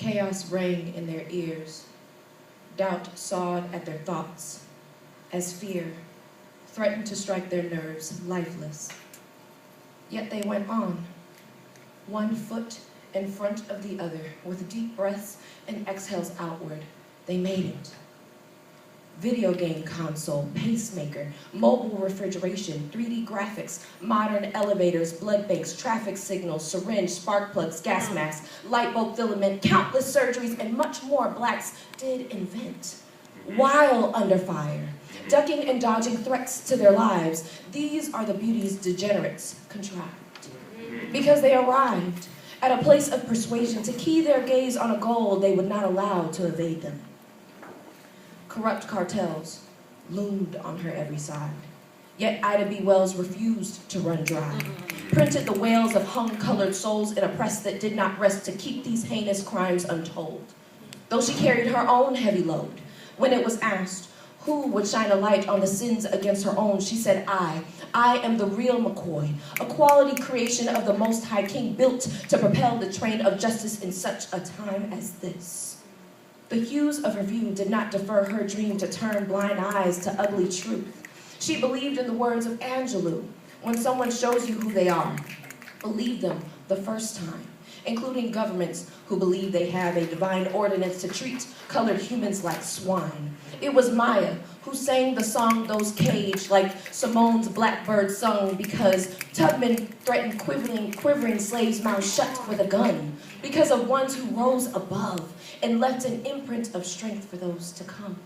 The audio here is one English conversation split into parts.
Chaos rang in their ears. Doubt sawed at their thoughts as fear threatened to strike their nerves lifeless. Yet they went on, one foot in front of the other, with deep breaths and exhales outward. They made it. Video game console, pacemaker, mobile refrigeration, 3D graphics, modern elevators, blood banks, traffic signals, syringe, spark plugs, gas masks, light bulb filament, countless surgeries, and much more Blacks did invent. While under fire, ducking and dodging threats to their lives, these are the beauties degenerates contrived. Because they arrived at a place of persuasion to key their gaze on a goal they would not allow to evade them. Corrupt cartels loomed on her every side. Yet Ida B. Wells refused to run dry. Printed the wails of hung-colored souls in a press that did not rest to keep these heinous crimes untold. Though she carried her own heavy load, when it was asked who would shine a light on the sins against her own, she said, I am the real McCoy, a quality creation of the Most High King built to propel the train of justice in such a time as this. The hues of her view did not defer her dream to turn blind eyes to ugly truth. She believed in the words of Angelou, when someone shows you who they are, believe them the first time, including governments who believe they have a divine ordinance to treat colored humans like swine. It was Maya who sang the song Those Caged like Simone's Blackbird sung because Tubman threatened quivering slaves' mouths shut with a gun because of ones who rose above and left an imprint of strength for those to come.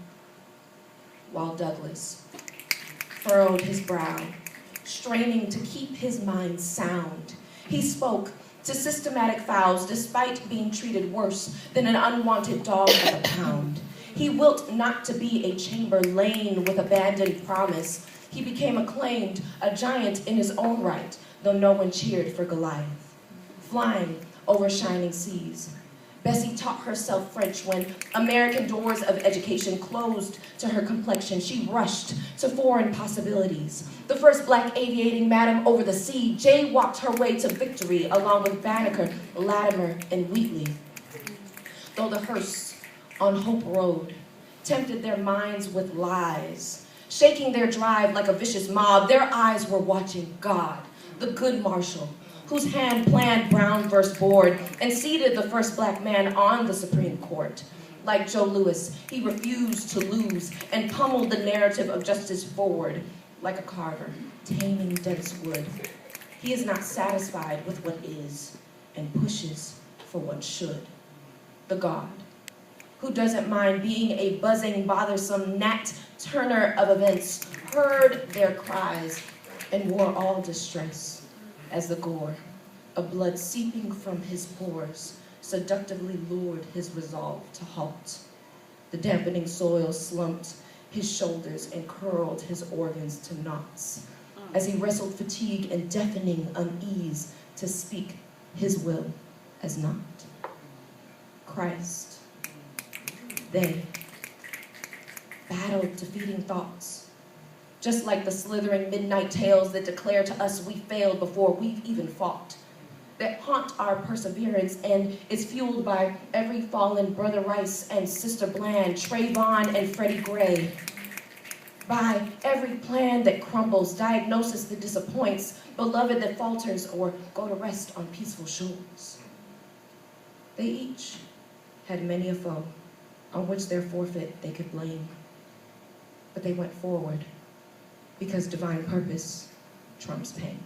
While Douglas furrowed his brow, straining to keep his mind sound, he spoke to systematic fouls despite being treated worse than an unwanted dog at the pound. He wilt not to be a Chamberlain with abandoned promise. He became acclaimed a giant in his own right, though no one cheered for Goliath. Flying over shining seas, Bessie taught herself French when American doors of education closed to her complexion. She rushed to foreign possibilities. The first Black aviating madam over the sea, Jay walked her way to victory along with Banneker, Latimer, and Wheatley. Though the hearse on Hope Road tempted their minds with lies, shaking their drive like a vicious mob, their eyes were watching God, the good marshal, whose hand planned Brown versus Board and seated the first Black man on the Supreme Court. Like Joe Louis, he refused to lose and pummeled the narrative of justice forward like a carver, taming dense wood. He is not satisfied with what is and pushes for what should. The God who doesn't mind being a buzzing, bothersome Nat Turner of events, heard their cries and wore all distress as the gore of blood seeping from his pores seductively lured his resolve to halt. The dampening soil slumped his shoulders and curled his organs to knots as he wrestled fatigue and deafening unease to speak his will as not. Christ, they battled defeating thoughts, just like the slithering midnight tales that declare to us we failed before we've even fought, that haunt our perseverance and is fueled by every fallen Brother Rice and Sister Bland, Trayvon and Freddie Gray, by every plan that crumbles, diagnosis that disappoints, beloved that falters, or go to rest on peaceful shores. They each had many a foe on which their forfeit they could blame, but they went forward because divine purpose trumps pain.